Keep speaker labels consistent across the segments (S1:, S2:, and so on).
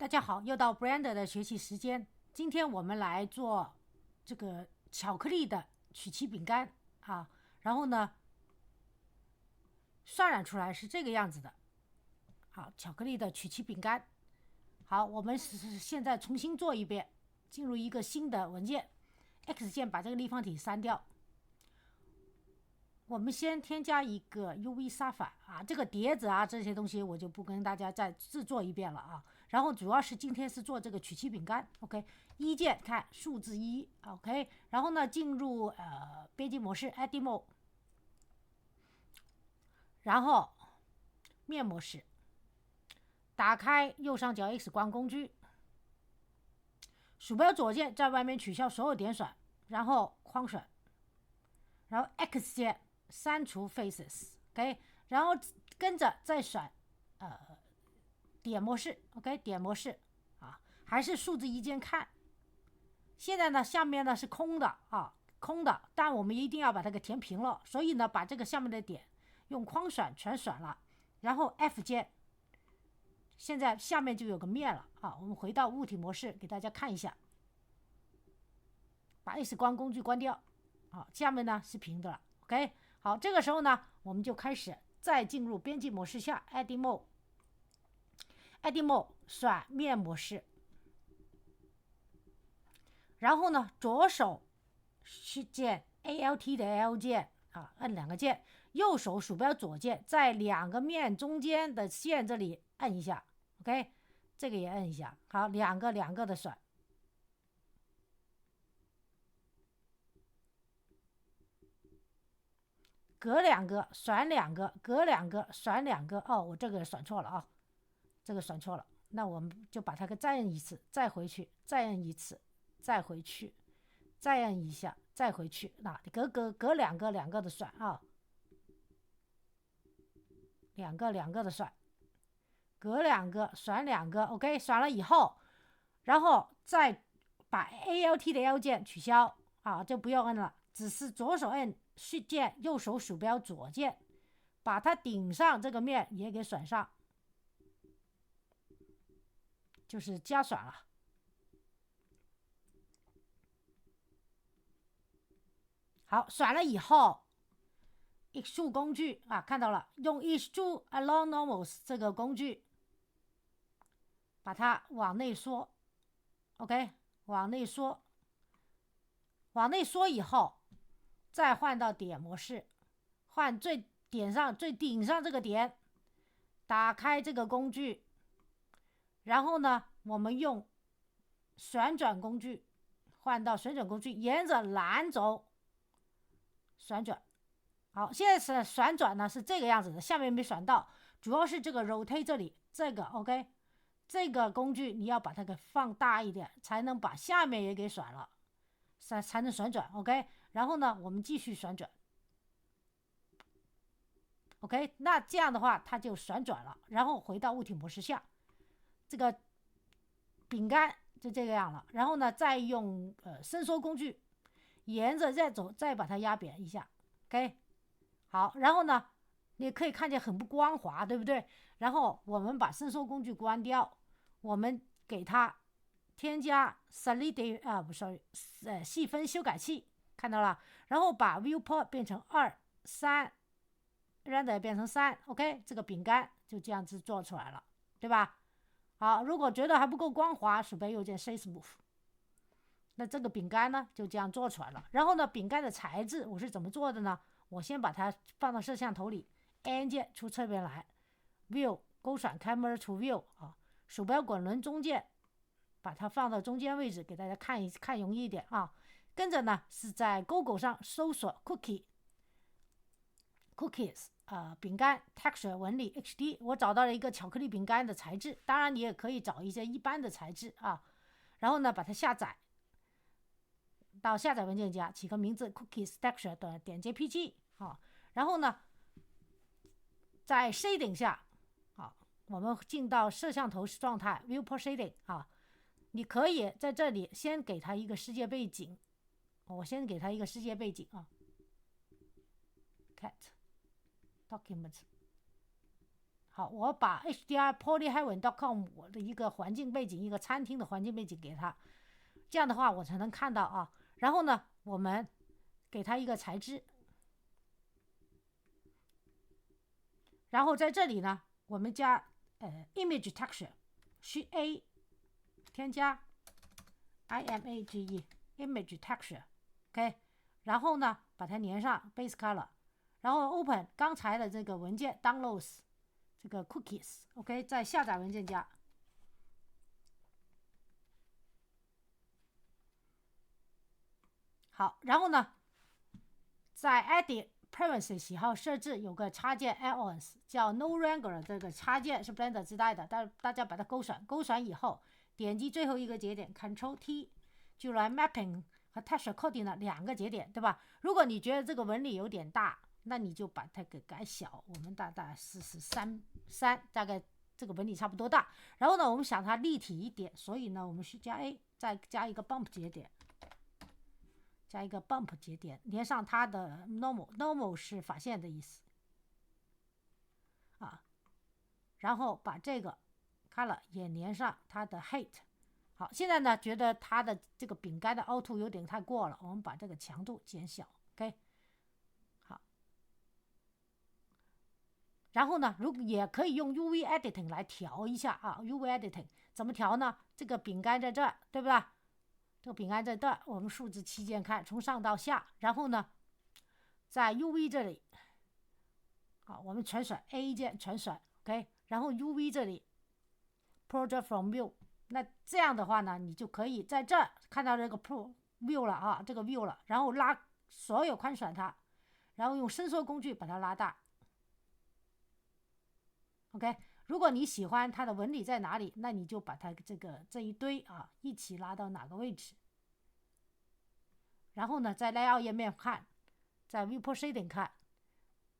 S1: 大家好，又到 Brand 的学习时间。今天我们来做这个巧克力的曲奇饼干啊，然后呢，渲染出来是这个样子的。好，巧克力的曲奇饼干。好，我们现在重新做一遍，进入一个新的文件 ，X 键把这个立方体删掉。我们先添加一个 UV 沙法啊，这个碟子啊这些东西我就不跟大家再制作一遍了啊。然后主要是今天是做这个曲奇饼干 ，OK。一键看数字1 ，OK。然后呢进入编辑模式 Edit Mode， 然后面模式，打开右上角 X 光工具，鼠标左键在外面取消所有点选，然后框选，然后 X 键删除 Faces，OK，然后跟着再选点模式 ，OK， 点模式啊，还是数字1键看。现在呢，下面呢是空的啊，空的，但我们一定要把它给填平了，所以呢，把这个下面的点用框选全选了，然后 F 键，现在下面就有个面了啊。我们回到物体模式，给大家看一下，把 X 光工具关掉，好，下面呢是平的了 ，OK。好，这个时候呢，我们就开始再进入编辑模式下 Edit Mode，Edit Mode 选面模式，然后呢，左手是键 Alt 的 L 键啊，按两个键，右手鼠标左键在两个面中间的线这里按一下 ，OK， 这个也按一下，好，两个的选。隔两个选两个，隔两个选两个。哦，我这个选错了啊，这个选错了。那我们就把它给再摁一次，再回去，再摁一次，再回去，再摁一下，再回去。那隔两个的选啊，两个的选，隔两个选两个 ，OK， 选了以后，然后再把 Alt 的 L 键取消啊，就不用摁了，只是左手摁Shift 键，右手鼠标左键，把它顶上这个面也给选上，就是加选了。好，选了以后，Extrude 工具啊，看到了，用 Extrude Along Normals 这个工具，把它往内缩 ，OK， 往内缩，往内缩以后，再换到点模式，换最顶上这个点，打开这个工具，然后呢，我们用旋转工具换到旋转工具，沿着蓝轴旋转。好，现在是旋转呢是这个样子的，下面没选到，主要是这个 rotate 这里，这个 OK， 这个工具你要把它给放大一点，才能把下面也给选了，才能旋转 OK。然后呢，我们继续旋转 OK， 那这样的话它就旋转了，然后回到物体模式下，这个饼干就这个样了。然后呢，再用伸缩工具沿着再走，再把它压扁一下 OK。好，然后呢，你可以看见很不光滑，对不对？然后我们把伸缩工具关掉，我们给它添加 Solid 不是细分修改器，看到了？然后把 Viewport 变成2、3 ，Render 变成3 ，OK， 这个饼干就这样子做出来了，对吧？好，如果觉得还不够光滑，鼠标右键 Shape Smooth。那这个饼干呢，就这样做出来了。然后呢，饼干的材质我是怎么做的呢？我先把它放到摄像头里 ，N 键出侧边来 ，View 勾选 Camera to View 啊，鼠标滚轮中键，把它放到中间位置，给大家看容易一点啊。跟着呢是在 Google 上搜索 Cookies 饼干 Texture 纹理 HD， 我找到了一个巧克力饼干的材质，当然你也可以找一些一般的材质啊。然后呢，把它下载到下载文件夹，起个名字 Cookies Texture 的点 JPG 啊。然后呢，在 Shading 下啊，我们进到摄像头状态 Viewport Shading 啊，你可以在这里先给它一个世界背景，我先给它一个世界背景啊 ，Cat Document。好，我把 HDR polyheaven.com 我的一个环境背景，一个餐厅的环境背景给他，这样的话我才能看到啊。然后呢，我们给他一个材质，然后在这里呢，我们加image texture， 虚 A 添加 image image texture，OK，然后呢把它粘上 base color， 然后 open 刚才的这个文件 downloads 这个 cookies，OK， 在下载文件夹。好，然后呢，在 edit privacy 喜好设置有个插件 add-ons 叫 No Wrangler， 这个插件是 Blender 自带的，但大家把它勾选以后，点击最后一个节点 Ctrl T， 就来 mapping 和 texture coding 的两个节点，对吧？如果你觉得这个纹理有点大，那你就把它给改小，我们大概43，大概这个纹理差不多大。然后呢，我们想它立体一点，所以呢，我们是加 A， 再加一个 bump 节点。加一个 bump 节点，连上它的 normal 是法线的意思啊，然后把这个 color 也连上它的 height。好，现在呢，觉得它的这个饼干的凹凸有点太过了，我们把这个强度减小 ，OK。好，然后呢，也可以用 UV editing 来调一下啊。UV editing 怎么调呢？这个饼干在这儿，对不对？这个饼干在这儿，我们数字7键看，从上到下，然后呢，在 UV 这里，好，我们全选 A 键全选 ，OK， 然后 UV 这里 Project from View， 那这样的话呢，你就可以在这儿看到这个 View 了啊，这个 View 了，然后拉所有宽选它，然后用伸缩工具把它拉大 ，OK。如果你喜欢它的纹理在哪里，那你就把它这一堆啊一起拉到哪个位置。然后呢，在 Layout 页面看，在 Viewport Shading 看，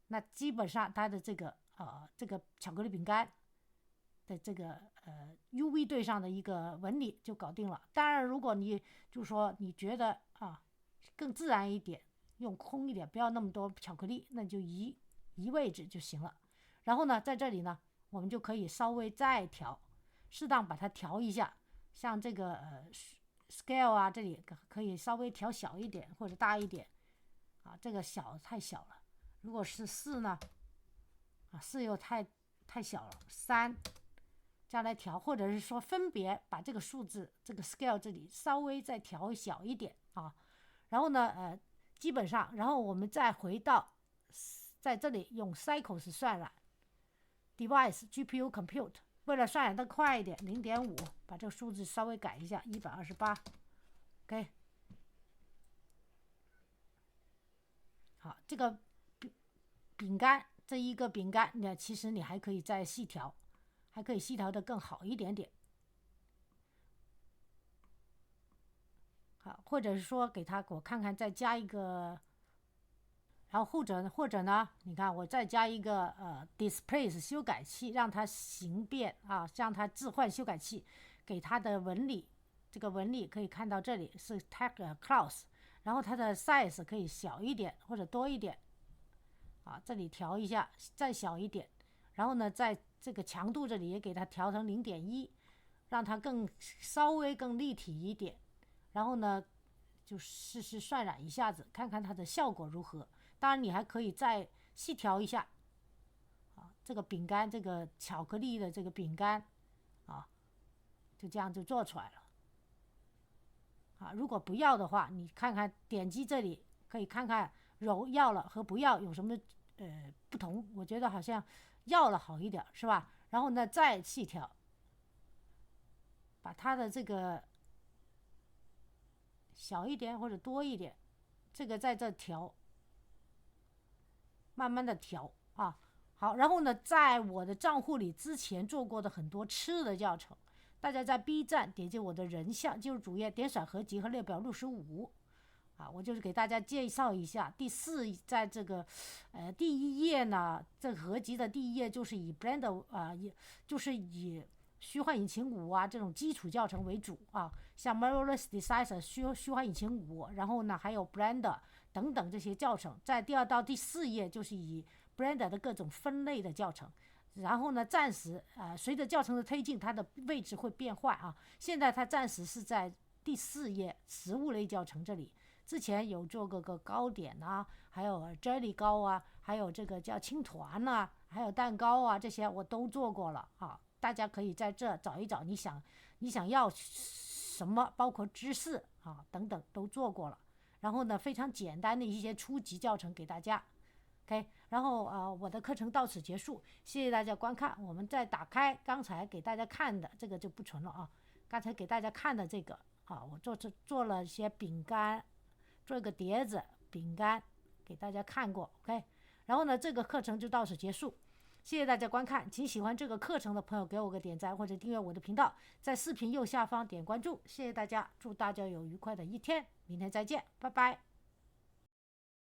S1: 那基本上它的这个巧克力饼干的这个UV 对上的一个纹理就搞定了。当然，如果你就说你觉得更自然一点，用空一点，不要那么多巧克力，那就移位置就行了。然后呢，在这里呢，我们就可以稍微再调，适当把它调一下，像这个scale 啊，这里可以稍微调小一点或者大一点啊，这个太小了。如果是4呢，4又太小了，3这样来调，或者是说分别把这个数字这个 scale 这里稍微再调小一点啊。然后呢基本上，然后我们再回到在这里用 cycles 渲染 device GPU compute， 为了渲染的快一点 0.5， 把这个数字稍微改一下128， OK。 好，这个饼干这一个饼干呢，其实你还可以再细调，还可以细调的更好一点点。好，或者是说给我看看再加一个，然后或者呢，你看我再加一个displace 修改器，让它形变啊，让它置换修改器，给它的纹理，这个纹理可以看到这里是 tag class， 然后它的 size 可以小一点或者多一点啊，这里调一下再小一点，然后呢在这个强度这里也给它调成 0.1， 让它稍微更立体一点。然后呢，就试试渲染一下子，看看它的效果如何。当然，你还可以再细调一下啊，这个饼干，这个巧克力的这个饼干啊，就这样就做出来了啊。如果不要的话，你看看点击这里，可以看看要了和不要有什么不同。我觉得好像要了好一点，是吧？然后呢，再细调，把它的这个小一点或者多一点，这个在这调，慢慢的调啊。好，然后呢，在我的账户里之前做过的很多吃的教程，大家在 B 站点击我的人像，进入主页，点选合集和列表65啊，我就是给大家介绍一下。第4，在这个第1页呢，这个合集的第1页就是以 Blender 就是以虚幻引擎5啊这种基础教程为主啊，像 Mirrorless Decider 虚幻引擎5，然后呢还有 Blender 等等这些教程。在第2到第4页就是以 Blender 的各种分类的教程，然后呢，暂时随着教程的推进，它的位置会变换啊。现在它暂时是在第4页食物类教程这里。之前有做个糕点啊，还有jelly 糕啊，还有这个叫青团啊，还有蛋糕啊，这些我都做过了啊。大家可以在这找一找你想要什么，包括芝士啊等等都做过了。然后呢，非常简单的一些初级教程给大家。OK， 然后我的课程到此结束，谢谢大家观看。我们再打开刚才给大家看的这个就不存了啊。刚才给大家看的这个我做了一些饼干，做一个碟子饼干给大家看过 OK。 然后呢，这个课程就到此结束，谢谢大家观看。请喜欢这个课程的朋友给我个点赞或者订阅我的频道，在视频右下方点关注。谢谢大家，祝大家有愉快的一天，明天再见，拜拜。